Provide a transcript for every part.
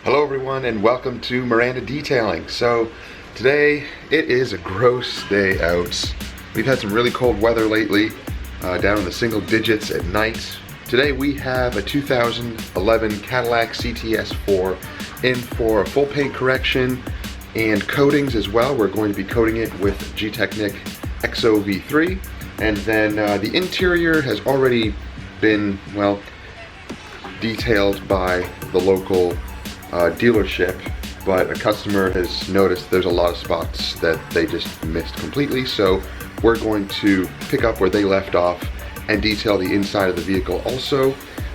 Hello everyone and welcome to Miranda Detailing. So today it is a gross day out. We've had some really cold weather lately, down in the single digits at night. Today we have a 2011 Cadillac CTS4 in for a full paint correction and coatings as well. We're going to be coating it with Gtechniq EXOv3, and then the interior has already been, well, detailed by the local dealership, but a customer has noticed there's a lot of spots that they just missed completely, so we're going to pick up where they left off and detail the inside of the vehicle also.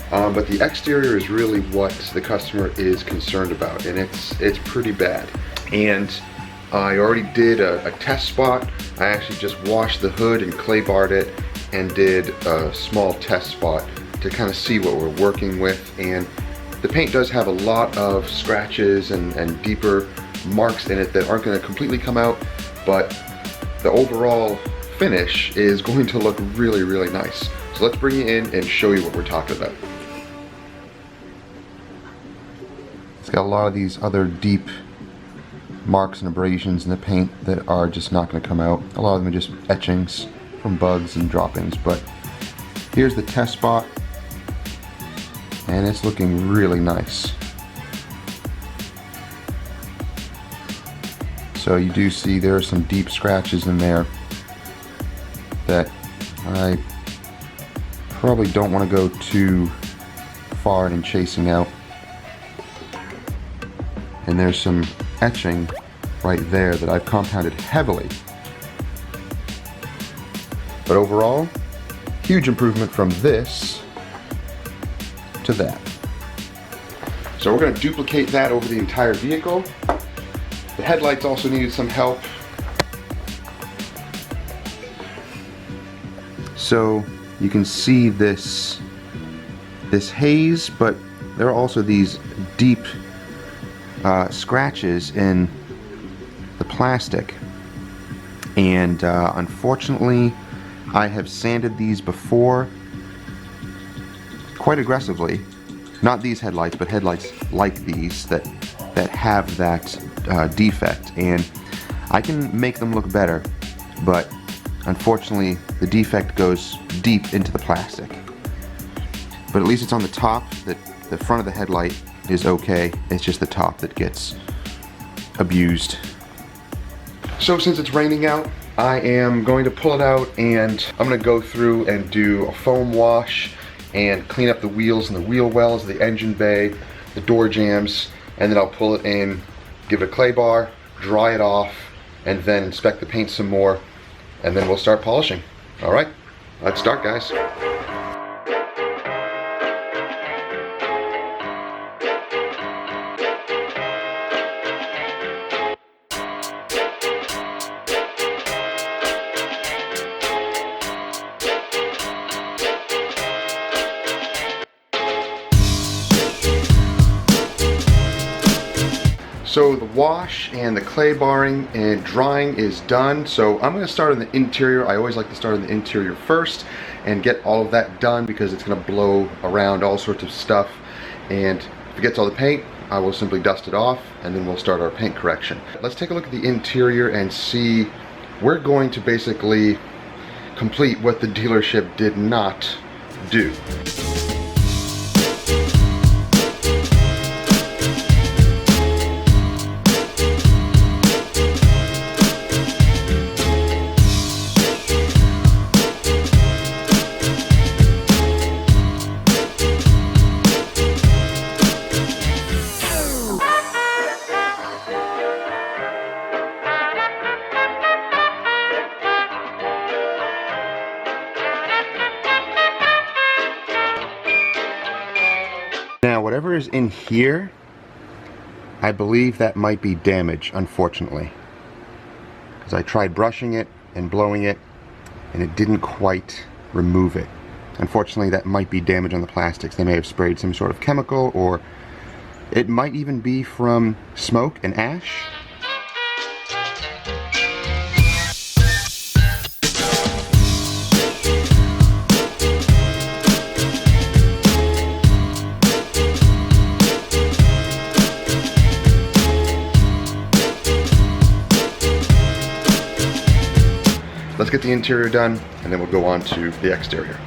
But the exterior is really what the customer is concerned about, and it's pretty bad. And I already did a test spot. I actually just washed the hood and clay barred it and did a small test spot to kind of see what we're working with. And the paint does have a lot of scratches and deeper marks in it that aren't going to completely come out, but the overall finish is going to look really, really nice. So let's bring you in and show you what we're talking about. It's got a lot of these other deep marks and abrasions in the paint that are just not going to come out. A lot of them are just etchings from bugs and droppings, but here's the test spot. And it's looking really nice. So you do see there are some deep scratches in there that I probably don't want to go too far in chasing out. And there's some etching right there that I've compounded heavily. But overall, huge improvement from this to that. So we're going to duplicate that over the entire vehicle. The headlights also needed some help. So you can see this haze, but there are also these deep scratches in the plastic. And unfortunately, I have sanded these before quite aggressively. Not these headlights, but headlights like these that have that defect, and I can make them look better, but unfortunately the defect goes deep into the plastic. But at least it's on the top. That the front of the headlight is okay, it's just the top that gets abused. So since it's raining out, I am going to pull it out and I'm going to go through and do a foam wash and clean up the wheels and the wheel wells, the engine bay, the door jambs, and then I'll pull it in, give it a clay bar, dry it off, and then inspect the paint some more, and then we'll start polishing. All right, let's start, guys. So the wash and the clay barring and drying is done. So I'm going to start on the interior. I always like to start on the interior first and get all of that done because it's going to blow around all sorts of stuff. And if it gets all the paint, I will simply dust it off and then we'll start our paint correction. Let's take a look at the interior and see. We're going to basically complete what the dealership did not do. Now, whatever is in here, I believe that might be damage, unfortunately. Because I tried brushing it and blowing it, and it didn't quite remove it. Unfortunately, that might be damage on the plastics. They may have sprayed some sort of chemical, or it might even be from smoke and ash. get the interior done, and then we'll go on to the exterior.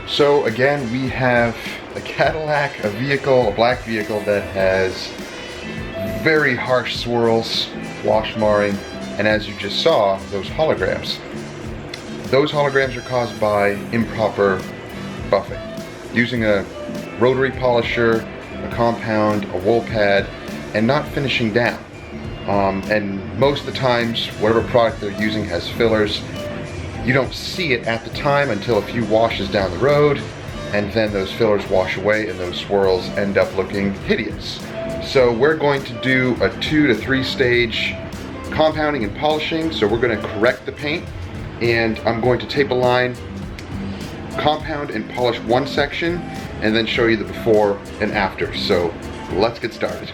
So again, we have a Cadillac, a black vehicle that has very harsh swirls, wash marring, and as you just saw, those holograms. Those holograms are caused by improper buffing. Using a rotary polisher, a compound, a wool pad, and not finishing down. And most of the times, whatever product they're using has fillers. You don't see it at the time until a few washes down the road, and then those fillers wash away and those swirls end up looking hideous. So we're going to do a 2 to 3 stage compounding and polishing. So we're going to correct the paint, and I'm going to tape a line, compound and polish one section, and then show you the before and after. So let's get started.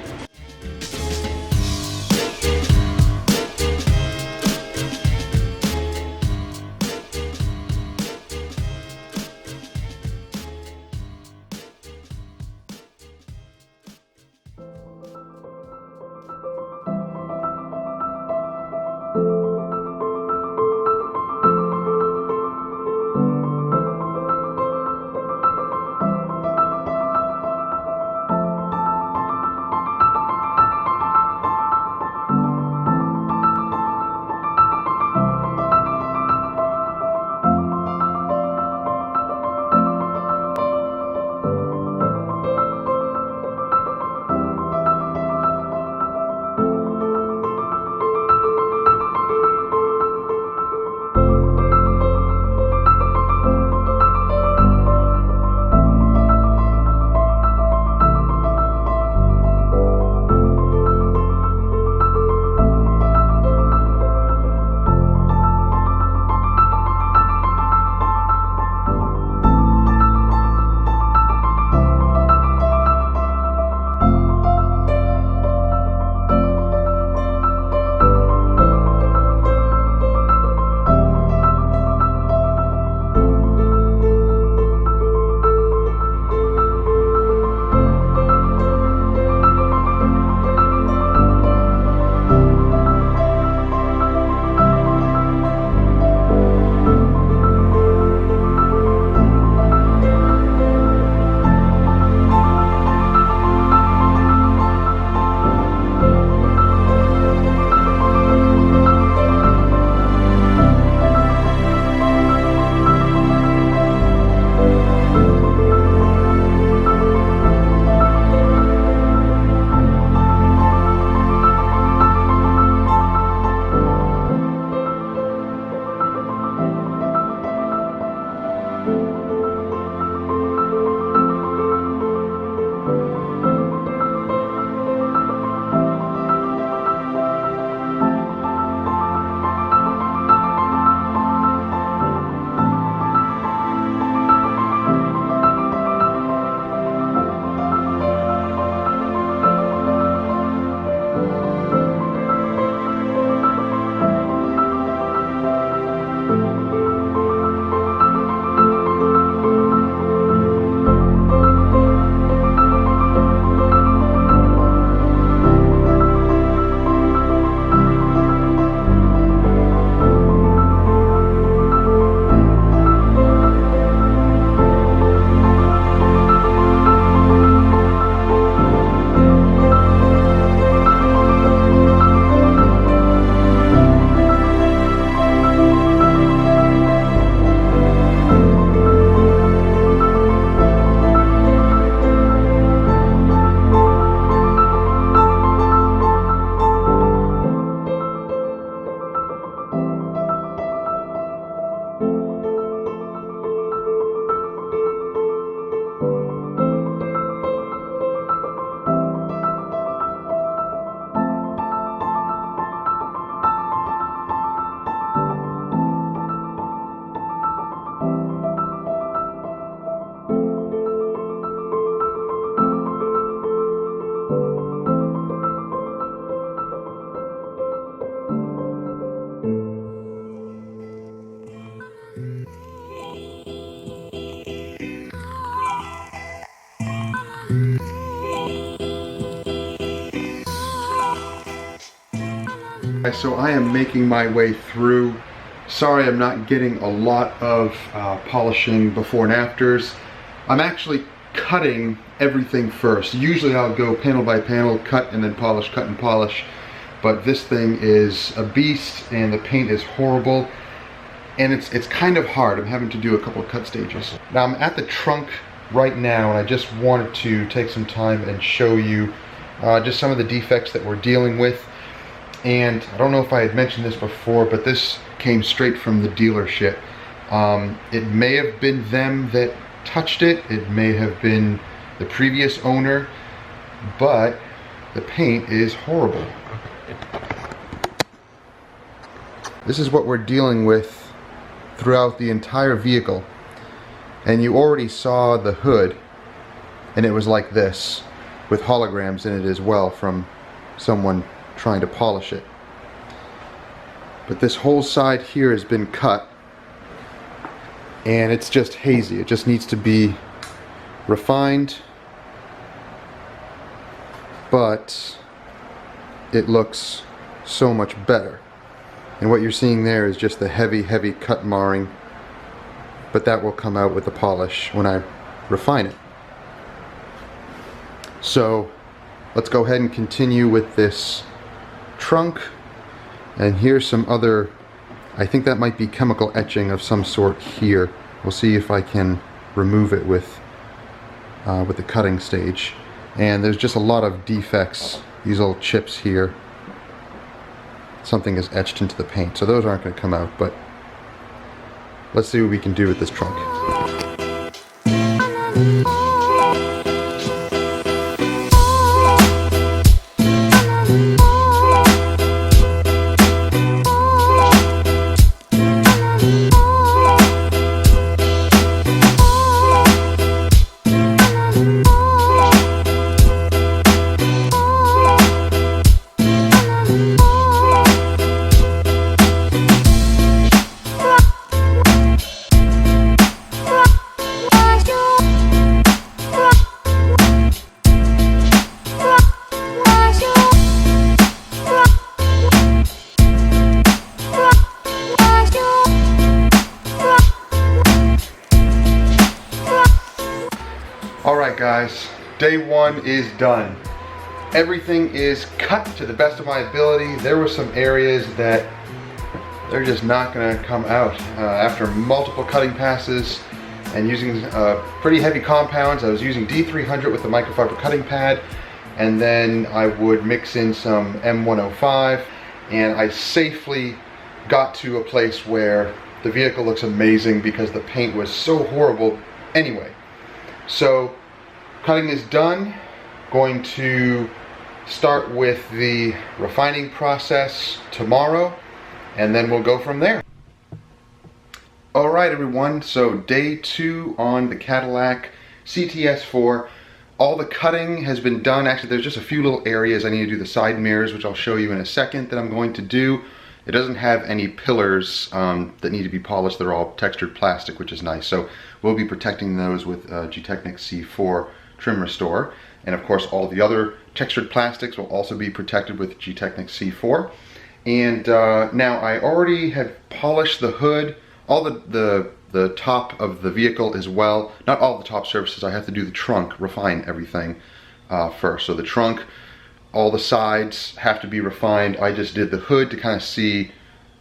guys, so I am making my way through. Sorry I'm not getting a lot of polishing before and afters. I'm actually cutting everything first. Usually I'll go panel by panel, cut and then polish, cut and polish. But this thing is a beast and the paint is horrible. And it's kind of hard. I'm having to do a couple of cut stages. Now I'm at the trunk right now and I just wanted to take some time and show you just some of the defects that we're dealing with. And I don't know if I had mentioned this before, but this came straight from the dealership. It may have been them that touched it. It may have been the previous owner, but the paint is horrible. This is what we're dealing with throughout the entire vehicle. And you already saw the hood, and it was like this, with holograms in it as well from someone trying to polish it. But this whole side here has been cut and it's just hazy. It just needs to be refined, but it looks so much better. And what you're seeing there is just the heavy cut marring, but that will come out with the polish when I refine it. So let's go ahead and continue with this trunk. And here's some other, I think that might be chemical etching of some sort here. We'll see if I can remove it with the cutting stage. And there's just a lot of defects, these little chips here. Something is etched into the paint, so those aren't going to come out, but let's see what we can do with this trunk. Alright guys, day one is done. Everything is cut to the best of my ability. There were some areas that they're just not going to come out. After multiple cutting passes and using pretty heavy compounds, I was using D300 with the microfiber cutting pad, and then I would mix in some M105, and I safely got to a place where the vehicle looks amazing because the paint was so horrible anyway. So cutting is done. Going to start with the refining process tomorrow, and then we'll go from there. Alright everyone, so day two on the Cadillac CTS4. All the cutting has been done. Actually, there's just a few little areas I need to do the side mirrors, which I'll show you in a second, that I'm going to do. It doesn't have any pillars that need to be polished. They're all textured plastic, which is nice. So we'll be protecting those with Gtechniq C4 Trim Restorer. And of course, all the other textured plastics will also be protected with Gtechniq C4. And now I already have polished the hood, all the top of the vehicle as well. Not all the top surfaces. I have to do the trunk, refine everything first. So the trunk, all the sides have to be refined. I just did the hood to kind of see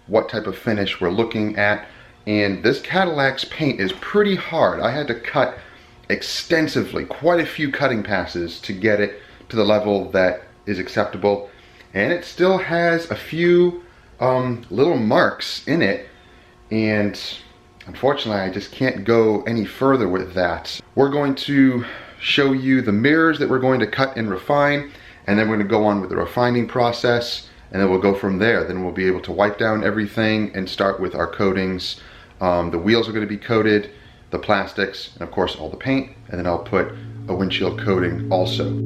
what type of finish we're looking at. And this Cadillac's paint is pretty hard. I had to cut extensively, quite a few cutting passes to get it to the level that is acceptable. And it still has a few little marks in it. And unfortunately, I just can't go any further with that. We're going to show you the mirrors that we're going to cut and refine. And then we're going to go on with the refining process, and then we'll go from there. Then we'll be able to wipe down everything and start with our coatings. The wheels are going to be coated, the plastics, and of course all the paint. And then I'll put a windshield coating also.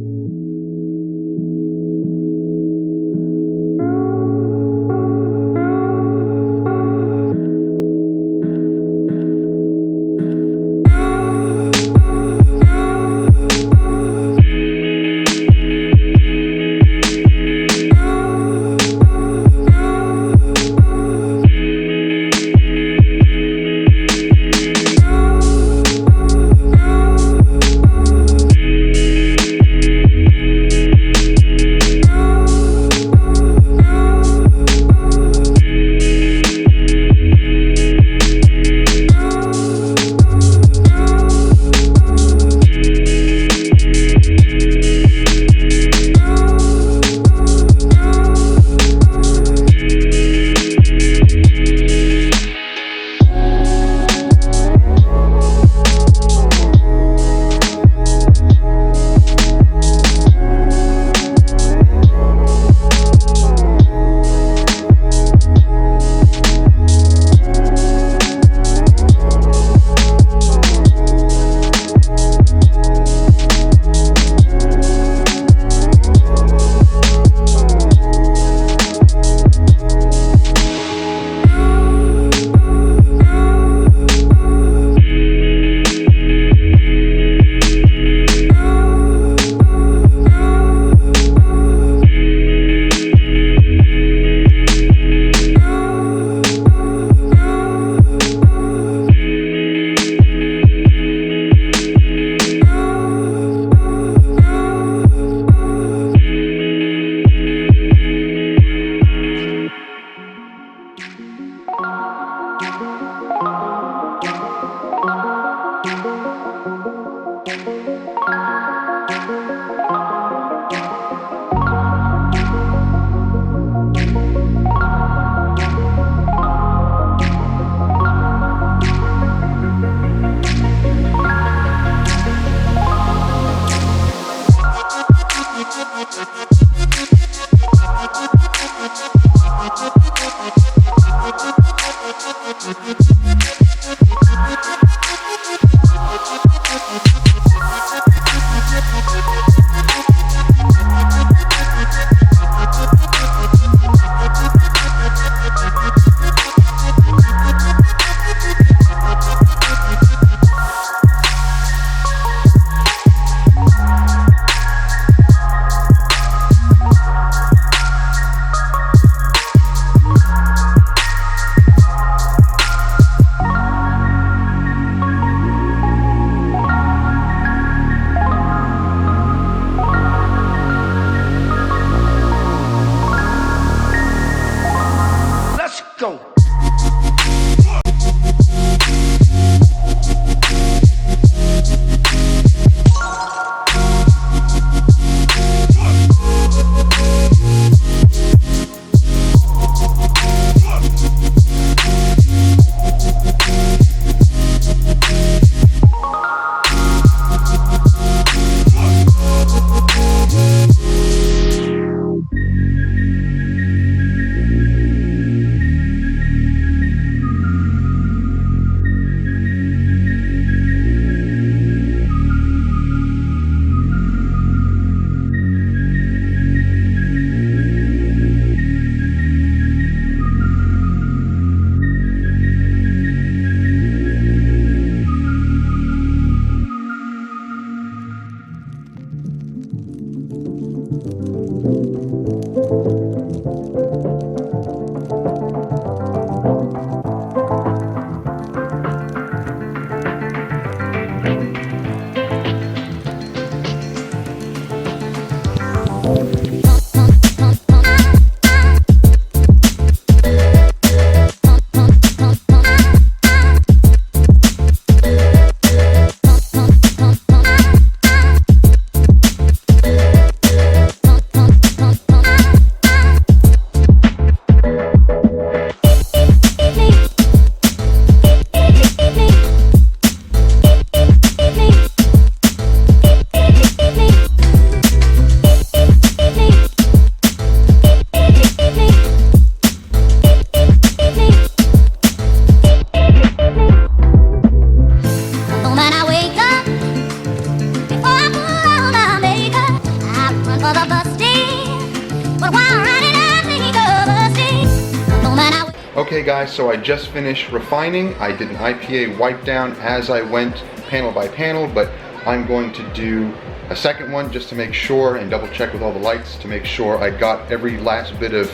Okay guys, so I just finished refining. I did an IPA wipe down as I went panel by panel, but I'm going to do a second one just to make sure and double check with all the lights to make sure I got every last bit of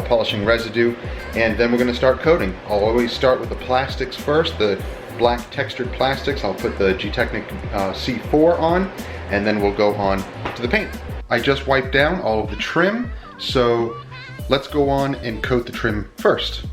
polishing residue, and then we're going to start coating. I'll always start with the plastics first, the black textured plastics. I'll put the Gtechniq C4 on, and then we'll go on to the paint. I just wiped down all of the trim, so let's go on and coat the trim first.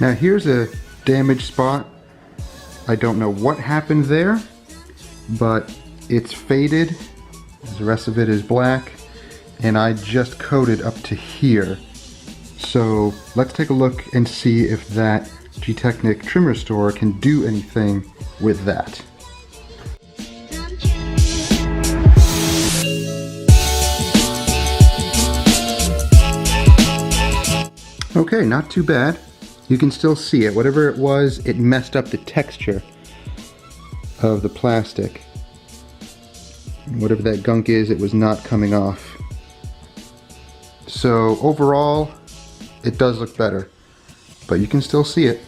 Now here's a damaged spot. I don't know what happened there, but it's faded. The rest of it is black, and I just coated up to here. So let's take a look and see if that Gtechniq Trim Restorer can do anything with that. Okay, not too bad. You can still see it. Whatever it was, it messed up the texture of the plastic. Whatever that gunk is, it was not coming off. So overall, it does look better, but you can still see it,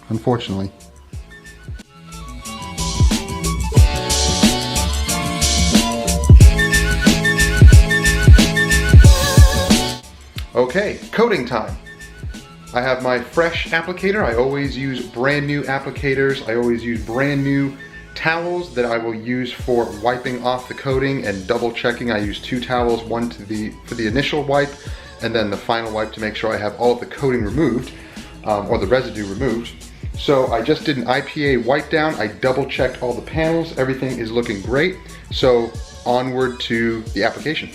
unfortunately. Okay, coating time. I have my fresh applicator. I always use brand new applicators. I always use brand new towels that I will use for wiping off the coating and double checking. I use 2 towels, one for the initial wipe and then the final wipe to make sure I have all of the coating removed, or the residue removed. So I just did an IPA wipe down. I double checked all the panels. Everything is looking great. So onward to the application.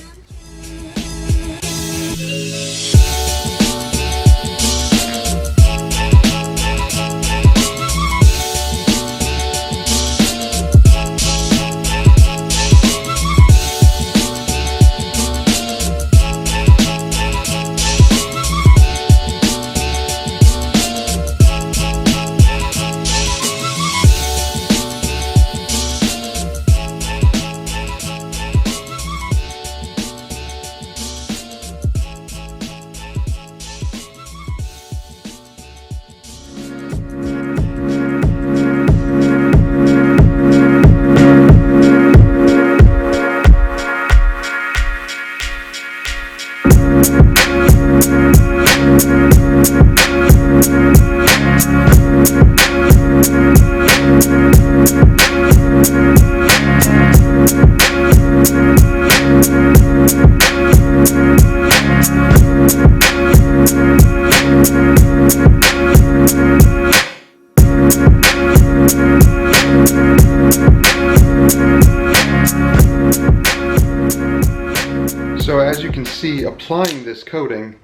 So as you can see, applying this coating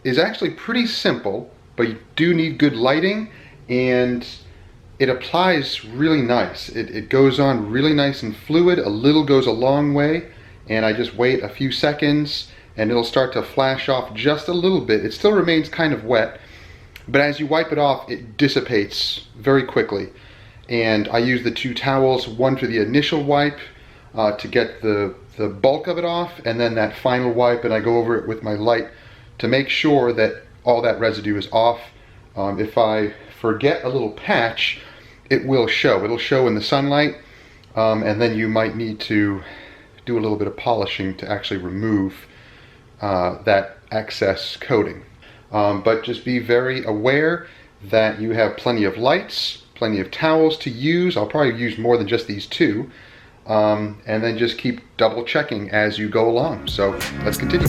is actually pretty simple, but you do need good lighting, and it applies really nice. It goes on really nice and fluid. A little goes a long way, and I just wait a few seconds and it'll start to flash off just a little bit. It still remains kind of wet, but as you wipe it off, it dissipates very quickly. And I use the 2 towels, one for the initial wipe to get the bulk of it off, and then that final wipe, and I go over it with my light to make sure that all that residue is off. If I forget a little patch, it will show. It'll show in the sunlight, and then you might need to do a little bit of polishing to actually remove that excess coating. But just be very aware that you have plenty of lights, plenty of towels to use. I'll probably use more than just these 2. And then just keep double checking as you go along. So let's continue.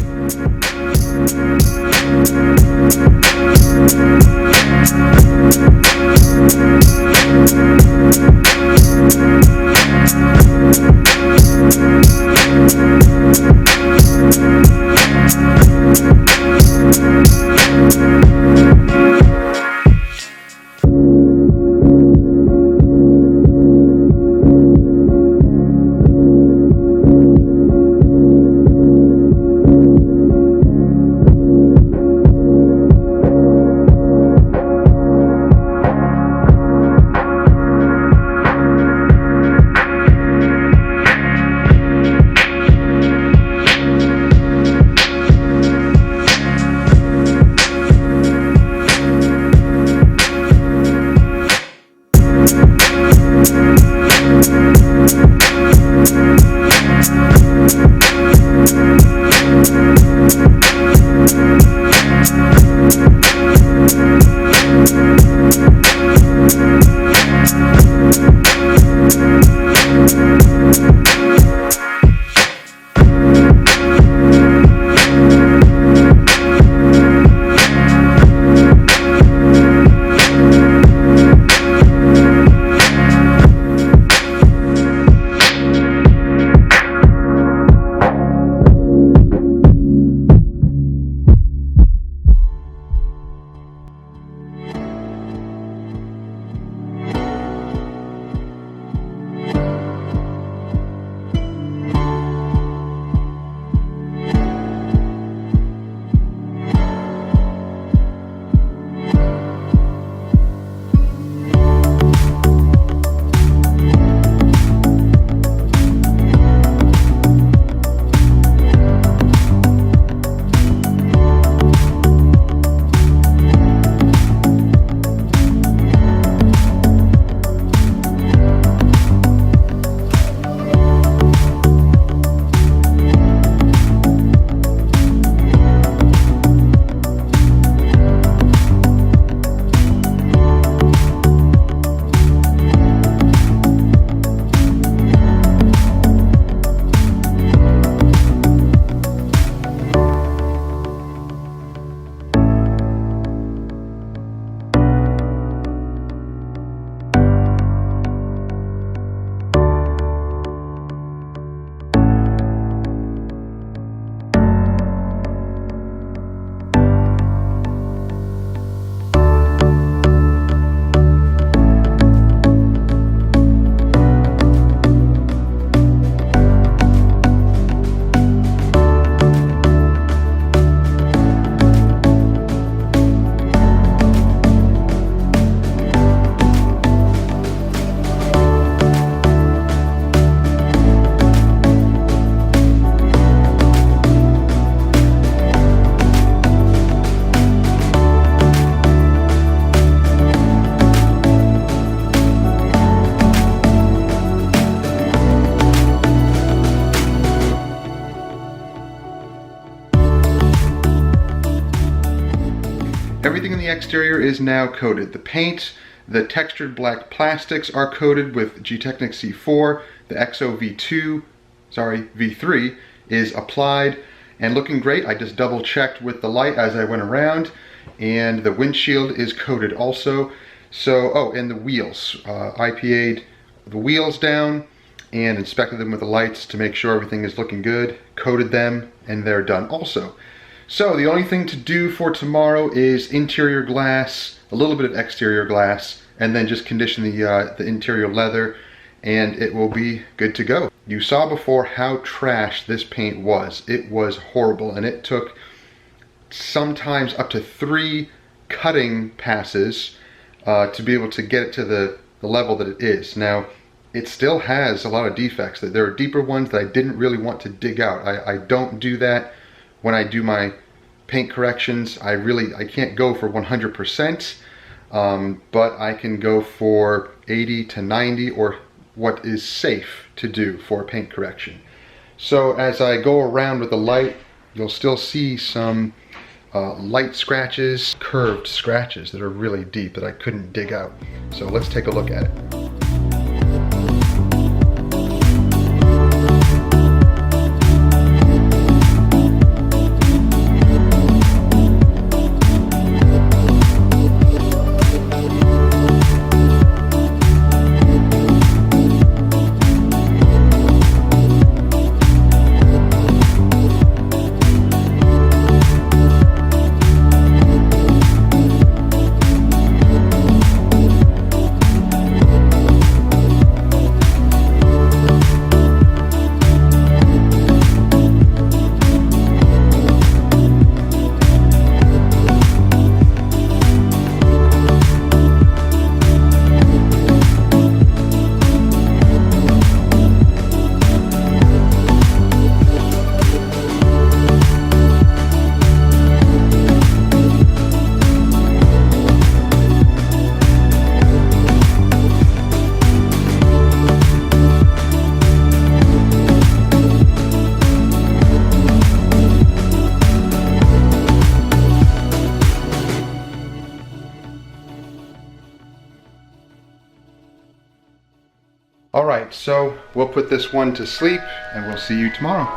the exterior is now coated. The paint, the textured black plastics are coated with Gtechniq C4. The V3 is applied and looking great. I just double checked with the light as I went around, and the windshield is coated also. So, oh, and the wheels. IPA'd the wheels down and inspected them with the lights to make sure everything is looking good, coated them, and they're done also. So the only thing to do for tomorrow is interior glass, a little bit of exterior glass, and then just condition the interior leather, and it will be good to go. You saw before how trash this paint was. It was horrible, and it took sometimes up to 3 cutting passes to be able to get it to the level that it is. Now, it still has a lot of defects. There are deeper ones that I didn't really want to dig out. I don't do that when I do my paint corrections. I can't go for 100%, but I can go for 80 to 90, or what is safe to do for a paint correction. So as I go around with the light, you'll still see some light scratches, curved scratches that are really deep that I couldn't dig out. So let's take a look at it. Alright, so we'll put this one to sleep and we'll see you tomorrow.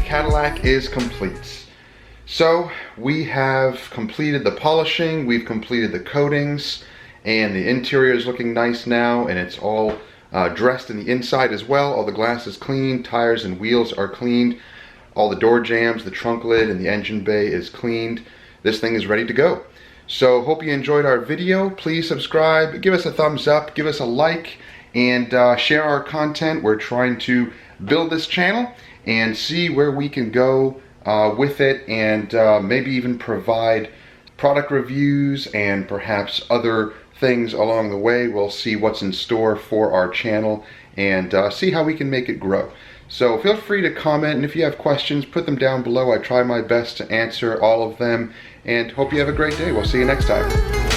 Cadillac is complete. So we have completed the polishing, we've completed the coatings, and the interior is looking nice now, and it's all dressed in the inside as well. All the glass is clean, tires and wheels are cleaned, all the door jambs, the trunk lid, and the engine bay is cleaned. This thing is ready to go. So hope you enjoyed our video. Please subscribe, give us a thumbs up, give us a like, and share our content. We're trying to build this channel and see where we can go with it, and maybe even provide product reviews and perhaps other things along the way. We'll see what's in store for our channel and see how we can make it grow. So feel free to comment, and if you have questions, put them down below. I try my best to answer all of them, and hope you have a great day. We'll see you next time.